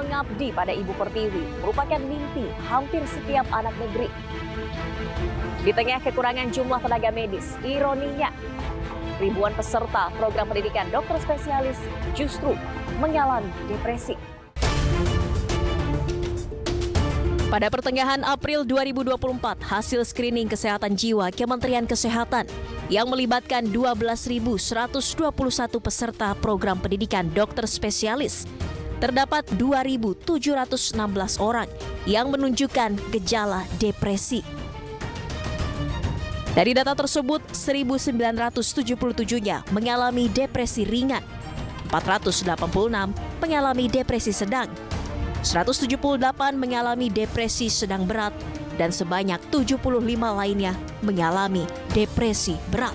mengabdi pada Ibu Pertiwi merupakan mimpi hampir setiap anak negeri. Di tengah kekurangan jumlah tenaga medis, ironinya ribuan peserta program pendidikan dokter spesialis justru mengalami depresi. Pada pertengahan April 2024, hasil screening kesehatan jiwa Kementerian Kesehatan yang melibatkan 12.121 peserta program pendidikan dokter spesialis, terdapat 2.716 orang yang menunjukkan gejala depresi. Dari data tersebut, 1.977-nya mengalami depresi ringan, 486 mengalami depresi sedang, 178 mengalami depresi sedang berat, dan sebanyak 75 lainnya mengalami depresi berat.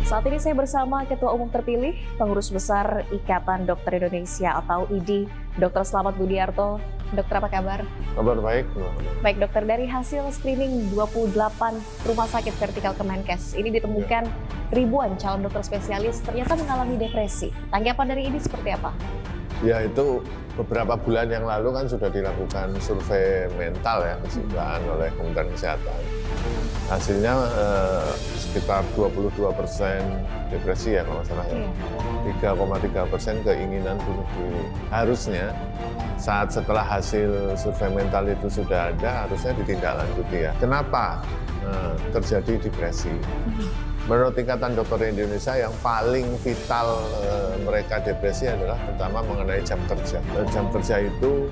Saat ini saya bersama Ketua Umum terpilih, Pengurus Besar Ikatan Dokter Indonesia atau IDI, Dr. Slamet Budiarto. Dokter, apa kabar? Kabar baik. Baik dokter, dari hasil screening 28 rumah sakit vertikal Kemenkes, ini ditemukan ribuan calon dokter spesialis ternyata mengalami depresi. Tanggapan dari IDI seperti apa? Ya, itu beberapa bulan yang lalu kan sudah dilakukan survei mental ya, keseluruhan oleh Kementerian Kesehatan. Hasilnya sekitar 22% depresi ya kalau nggak salah ya. 3,3% keinginan bunuh diri. Harusnya saat setelah hasil survei mental itu sudah ada, harusnya ditindaklanjuti ya. Kenapa terjadi depresi? Menurut Ikatan Dokter Indonesia yang paling vital mereka depresi adalah pertama mengenai jam kerja. Jam kerja itu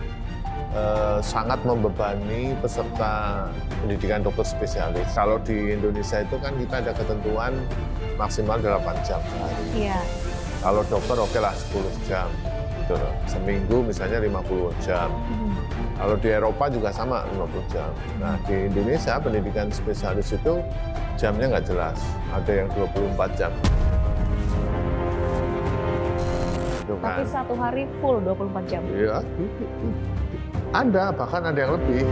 sangat membebani peserta pendidikan dokter spesialis. Kalau di Indonesia itu kan kita ada ketentuan maksimal 8 jam sehari. Iya. Kalau dokter oke lah 10 jam. Gitu loh. Seminggu misalnya 50 jam. Kalau di Eropa juga sama 50 jam. Nah di Indonesia pendidikan spesialis itu jamnya nggak jelas. Ada yang 24 jam. Gitu kan. Tapi satu hari full 24 jam? Iya, ada, bahkan ada yang lebih.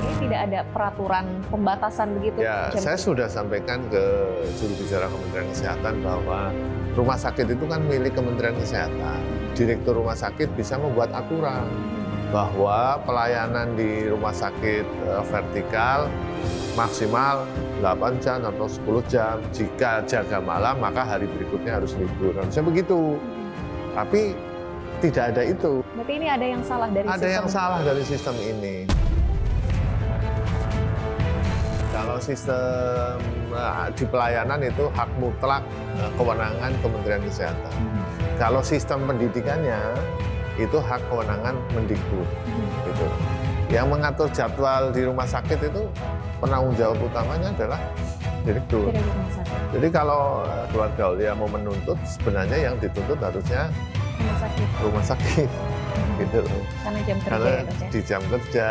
Ini tidak ada peraturan pembatasan begitu? Ya, saya sudah sampaikan ke juru bicara Kementerian Kesehatan bahwa rumah sakit itu kan milik Kementerian Kesehatan. Direktur rumah sakit bisa membuat aturan bahwa pelayanan di rumah sakit vertikal maksimal 8 jam atau 10 jam. Jika jaga malam, maka hari berikutnya harus libur. Harusnya begitu. Tapi tidak ada itu. Berarti ini ada yang salah dari sistem? Ada yang salah dari sistem ini. Kalau sistem di pelayanan itu hak mutlak kewenangan Kementerian Kesehatan. Kalau sistem pendidikannya itu hak kewenangan Mendikbud. Gitu. Yang mengatur jadwal di rumah sakit itu penanggung jawab utamanya adalah direktur. Jadi kalau keluarga Aulia mau menuntut, sebenarnya yang dituntut harusnya rumah sakit. Gitu. Karena jam kerja. Karena di jam kerja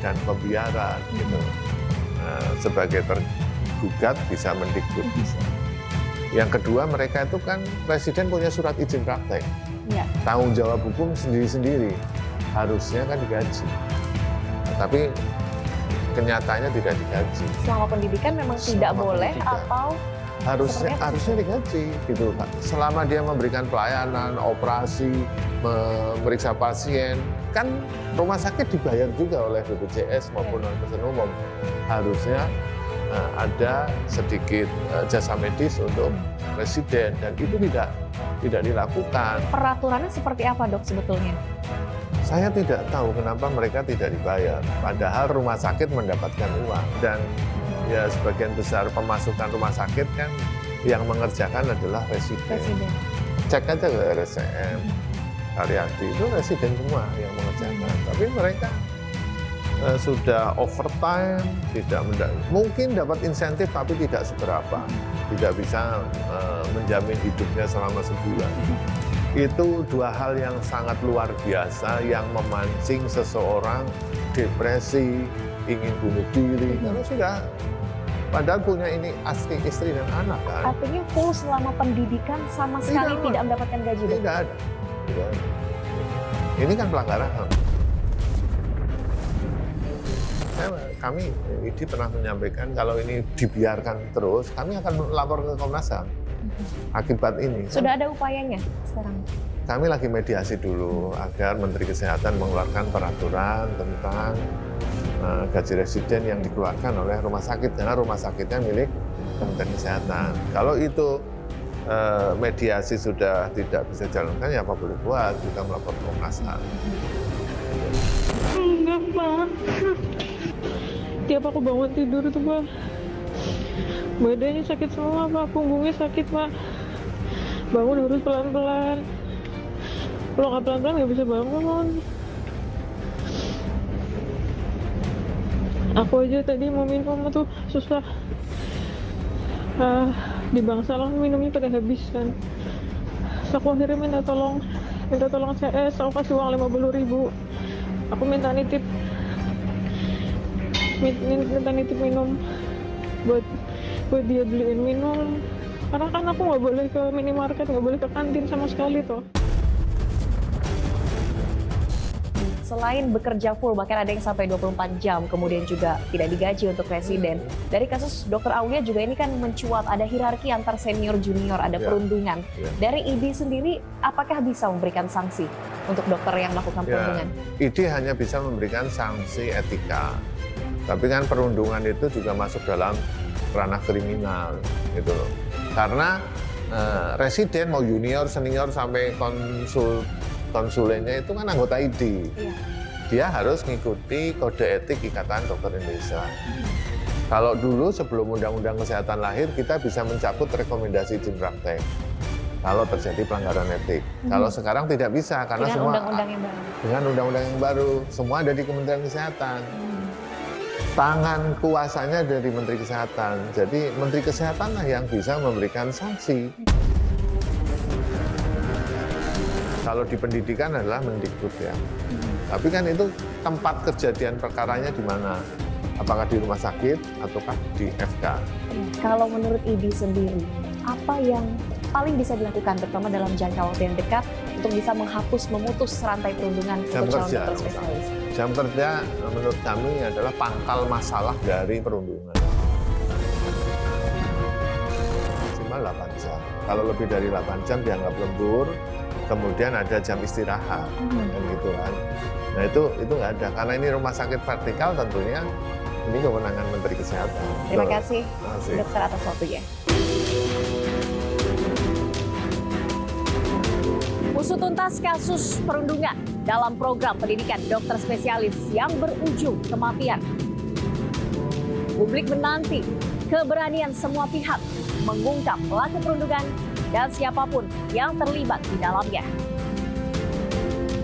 dan pembiaran gitu. Nah, sebagai tergugat bisa Mendikbud bisa. Yang kedua, mereka itu kan presiden punya surat izin praktek. Ya. Tanggung jawab hukum sendiri-sendiri. Harusnya kan digaji. Nah, tapi kenyataannya tidak digaji. Selama pendidikan memang tidak boleh atau harusnya digaji gitu Pak. Selama dia memberikan pelayanan, operasi, memeriksa pasien, kan rumah sakit dibayar juga oleh BPJS maupun non-pasien umum. Harusnya ada sedikit jasa medis untuk presiden dan itu tidak dilakukan. Peraturannya seperti apa dok sebetulnya? Saya tidak tahu kenapa mereka tidak dibayar. Padahal rumah sakit mendapatkan uang dan ya sebagian besar pemasukan rumah sakit kan yang mengerjakan adalah residen. Cek aja ke RSCM, Karyadi itu residen semua yang mengerjakan. Tapi mereka sudah overtime, mungkin dapat insentif tapi tidak seberapa, tidak bisa menjamin hidupnya selama sebulan. Itu dua hal yang sangat luar biasa yang memancing seseorang depresi, ingin bunuh diri, karena sudah padahal punya ini istri dan anak kan. Artinya full selama pendidikan sama sekali tidak mendapatkan gaji? Tidak ada. Ini kan pelanggaran HAM. kami ID pernah menyampaikan kalau ini dibiarkan terus, kami akan lapor ke Komnas HAM akibat ini. Sudah ada upayanya sekarang? Kami lagi mediasi dulu agar Menteri Kesehatan mengeluarkan peraturan tentang gaji residen yang dikeluarkan oleh rumah sakit, karena rumah sakitnya milik Kementerian Kesehatan. Kalau itu mediasi sudah tidak bisa jalankan, ya apa boleh buat, kita melapor ke Komnas HAM. Enggak, Pak. Tiap aku bangun tidur tuh, Pak, badannya sakit semua, Pak. Punggungnya sakit, Pak. Bangun harus pelan-pelan. Kalau nggak pelan-pelan nggak bisa bangun. Aku aja tadi mau minum tuh susah. Di Bangsalang minumnya pada habis kan. Terus aku akhirnya minta tolong CS, aku kasih uang 50.000. Aku minta nitip minum buat dia beliin minum, karena kan aku nggak boleh ke minimarket, nggak boleh ke kantin sama sekali toh. Selain bekerja full, bahkan ada yang sampai 24 jam, kemudian juga tidak digaji untuk residen. Dari kasus Dr. Aulia juga ini kan mencuat, ada hierarki antar senior junior, ada perundungan. Dari ID sendiri, apakah bisa memberikan sanksi untuk dokter yang melakukan perundungan? ID hanya bisa memberikan sanksi etika. Tapi kan perundungan itu juga masuk dalam ranah kriminal, gitu loh. Karena residen mau junior, senior sampai konsulennya itu kan anggota ID. Iya. Dia harus mengikuti kode etik Ikatan Dokter Indonesia. Kalau dulu sebelum Undang-Undang Kesehatan lahir, kita bisa mencabut rekomendasi izin praktek kalau terjadi pelanggaran etik. Kalau sekarang tidak bisa karena dengan semua undang-undang yang baru. dengan undang-undang yang baru, semua ada di Kementerian Kesehatan. Tangan kuasanya dari Menteri Kesehatan. Jadi Menteri Kesehatan lah yang bisa memberikan sanksi. Kalau di pendidikan adalah Mendikbud ya. Tapi kan itu tempat kejadian perkaranya di mana? Apakah di rumah sakit ataukah di FK? Kalau menurut ID sendiri, apa yang paling bisa dilakukan terutama dalam jangka waktu yang dekat untuk bisa menghapus, memutus rantai perundungan Jam untuk calon kerja. dokter spesialis? Jam kerja menurut kami adalah pangkal masalah dari perundungan. Maksimal 8 jam. Kalau lebih dari 8 jam dianggap lembur, kemudian ada jam istirahat, kan gitu kan. Nah itu nggak ada, karena ini rumah sakit vertikal tentunya ini kewenangan Menteri Kesehatan. Terima kasih, Terima kasih. dokter atas waktunya. Usut tuntas kasus perundungan dalam program pendidikan dokter spesialis yang berujung kematian. Publik menanti keberanian semua pihak mengungkap pelaku perundungan dan siapapun yang terlibat di dalamnya.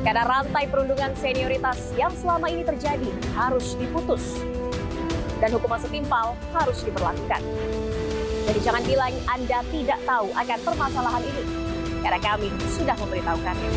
Karena rantai perundungan senioritas yang selama ini terjadi harus diputus. Dan hukuman setimpal harus diberlakukan. Jadi jangan bilang Anda tidak tahu akan permasalahan ini. Karena kami sudah memberitahukannya.